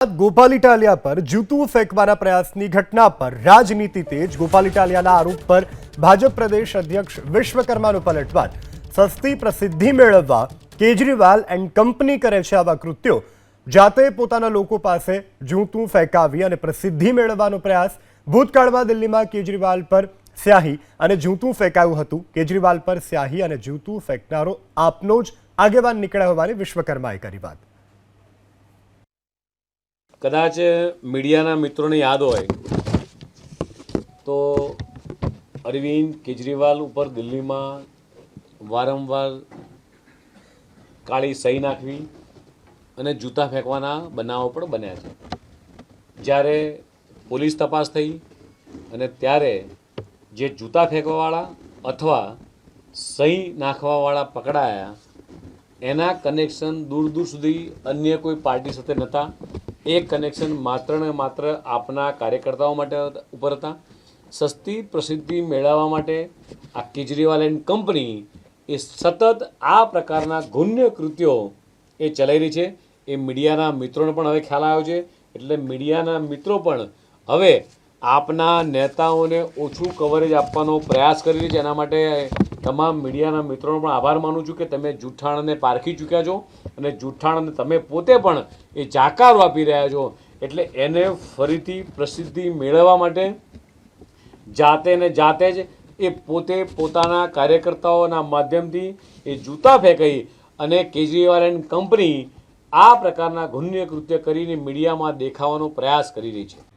ગોપાલ ઇટાલિયા પર જૂતું ફેંકવાના પ્રયાસની ઘટના પર રાજનીતિ તેજ। ગોપાલ ઇટાલિયાના આરોપ પર ભાજપ પ્રદેશ અધ્યક્ષ વિશ્વકર્માનો પલટવાર। સસ્તી પ્રસિદ્ધિ મેળવવા કેજરીવાલ એન્ડ કંપની કરે છે આવા કૃત્યો। જાતે પોતાના લોકો પાસે જૂતું ફેંકાવી અને પ્રસિદ્ધિ મેળવવાનો પ્રયાસ। ભૂતકાળમાં દિલ્હીમાં કેજરીવાલ પર સ્યાહી અને જૂતું ફેંકાયું હતું। કેજરીવાલ પર સ્યાહી અને જૂતું ફેંકનારો આપનો જ આગેવાન નીકળ્યા હોવાની વિશ્વકર્માએ કરી વાત। कदाच मीडिया मित्रों ने याद होय तो अरविंद केजरीवाल पर दिल्ली में वारंवार काली सही नाखवी अने जूता फेंकवाना बनावो पण बन्या छे। ज्यारे पोलीस तपास थई अने त्यारे जे जूता फेंकवावाळा अथवा सही नाखवावाळा पकड़ाया एना कनेक्शन दूर दूर सुधी अन्य कोई पार्टी साथे नता। एक कनेक्शन मात्र ने मात्र आपना कार्यकर्ताओं माटे उपर था। सस्ती प्रसिद्धि मेळववा माटे आ केजरीवाल एंड कंपनी ए सतत आ प्रकारना गुण्य कृत्यो ए चलाई रही है। ए मीडियाना मित्रों पण हवे ख्याल आव्यो छे एटले मीडियाना मित्रों पण हवे आपना नेताओने ओछुं कवरेज आपवानो प्रयास करी रही है। एना माटे तमाम मीडियाना मित्रों पण आभार मानु छुं के तमे जूठाणने पारखी चूक्या छो अने जूठाणने तमे पोते पण ए जाकारो आपी रह्या छो। एटले एने फरीथी प्रसिद्धि मेळववा माटे जाते ने जाते ज ए पोते पोताना कार्यकर्ताओना माध्यमथी ए जूता फेंकाई अने केजरीवाल एंड कंपनी आ प्रकारना गुण्य कृत्य करीने मीडियामां देखाવાનો प्रयास करी रही है।